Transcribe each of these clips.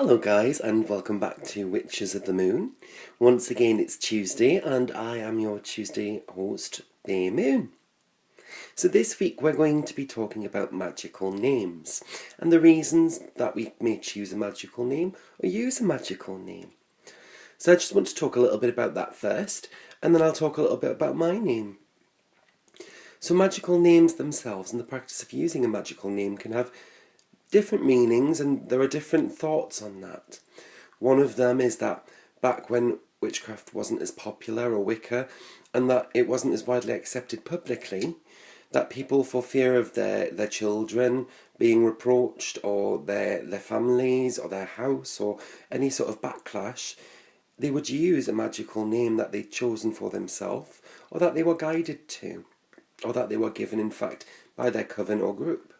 Hello guys and welcome back to Witches of the Moon. Once again it's Tuesday and I am your Tuesday host, Bay Moon. So this week we're going to be talking about magical names and the reasons that we may choose a magical name or use a magical name. So I just want to talk a little bit about that first and then I'll talk a little bit about my name. So magical names themselves and the practice of using a magical name can have different meanings and there are different thoughts on that. One of them is that back when witchcraft wasn't as popular or Wicca and that it wasn't as widely accepted publicly, that people for fear of their children being reproached or their families or their house or any sort of backlash, they would use a magical name that they'd chosen for themselves or that they were guided to or that they were given in fact by their coven or group.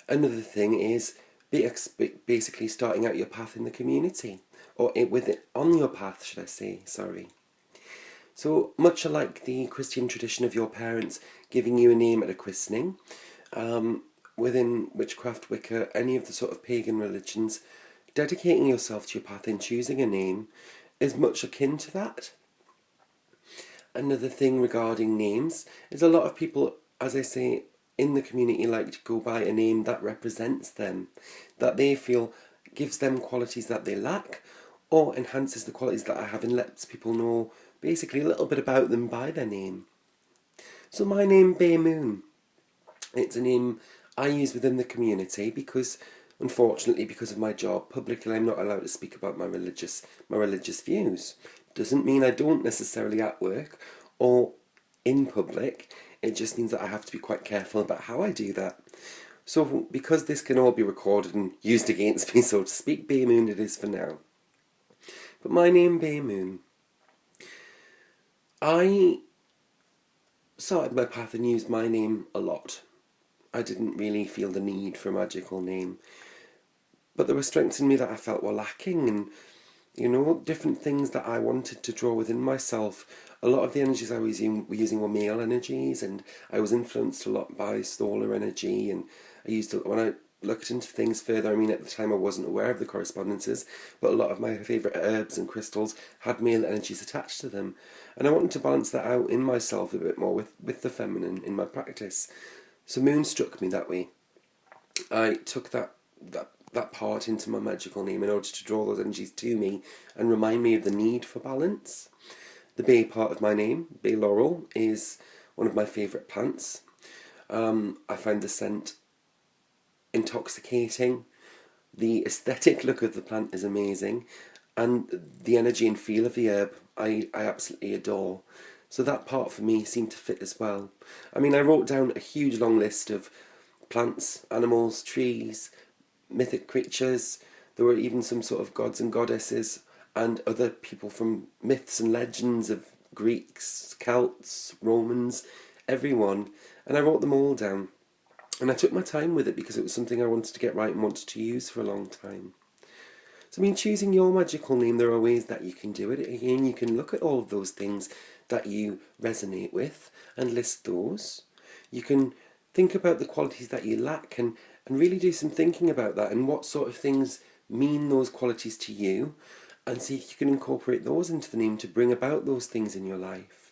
Another thing is basically starting out your path in the community, or on your path, should I say, sorry. So much like the Christian tradition of your parents giving you a name at a christening, within witchcraft, Wicca, any of the sort of pagan religions, dedicating yourself to your path in choosing a name is much akin to that. Another thing regarding names is a lot of people, as I say, in the community like to go by a name that represents them, that they feel gives them qualities that they lack or enhances the qualities that I have and lets people know basically a little bit about them by their name. So my name, Bay Moon, it's a name I use within the community because unfortunately because of my job publicly I'm not allowed to speak about my religious views. Doesn't mean I don't necessarily at work or in public. It just means that I have to be quite careful about how I do that. So because this can all be recorded and used against me, so to speak, Bay Moon it is for now. But my name, Bay Moon. I started my path and used my name a lot. I didn't really feel the need for a magical name. But there were strengths in me that I felt were lacking and different things that I wanted to draw within myself. A lot of the energies I was using were male energies, and I was influenced a lot by solar energy. And when I looked into things further, I mean, at the time I wasn't aware of the correspondences, but a lot of my favourite herbs and crystals had male energies attached to them. And I wanted to balance that out in myself a bit more with the feminine in my practice. So Moon struck me that way. I took that part into my magical name in order to draw those energies to me and remind me of the need for balance. The bay part of my name, bay laurel, is one of my favourite plants. I find the scent intoxicating. The aesthetic look of the plant is amazing, and the energy and feel of the herb I absolutely adore. So that part for me seemed to fit as well. I mean, I wrote down a huge long list of plants, animals, trees, mythic creatures. There were even some sort of gods and goddesses and other people from myths and legends of Greeks, Celts, Romans, everyone, and I wrote them all down. And I took my time with it because it was something I wanted to get right and wanted to use for a long time. So I mean, choosing your magical name, there are ways that you can do it. Again, you can look at all of those things that you resonate with and list those. You can think about the qualities that you lack and really do some thinking about that and what sort of things mean those qualities to you, and see if you can incorporate those into the name to bring about those things in your life.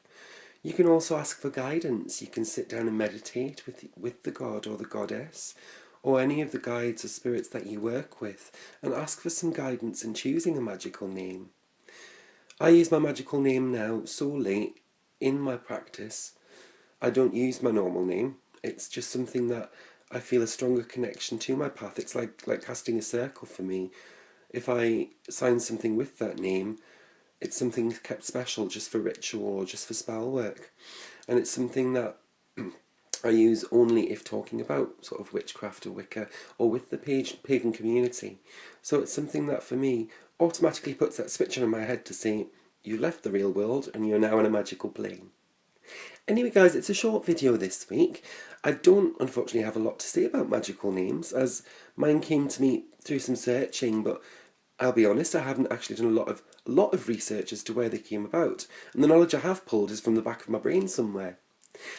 You can also ask for guidance. You can sit down and meditate with the god or the goddess or any of the guides or spirits that you work with and ask for some guidance in choosing a magical name. I use my magical name now solely in my practice. I don't use my normal name. It's just something that I feel a stronger connection to my path. It's like casting a circle for me. If I sign something with that name, it's something kept special just for ritual or just for spell work. And it's something that I use only if talking about sort of witchcraft or Wicca or with the pagan community. So it's something that for me automatically puts that switch on in my head to say, you left the real world and you're now in a magical plane. Anyway guys, it's a short video this week. I don't unfortunately have a lot to say about magical names as mine came to me through some searching, but I'll be honest, I haven't actually done a lot of research as to where they came about, and the knowledge I have pulled is from the back of my brain somewhere.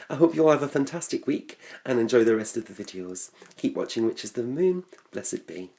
I hope you all have a fantastic week and enjoy the rest of the videos. Keep watching Witches of the Moon. Blessed be.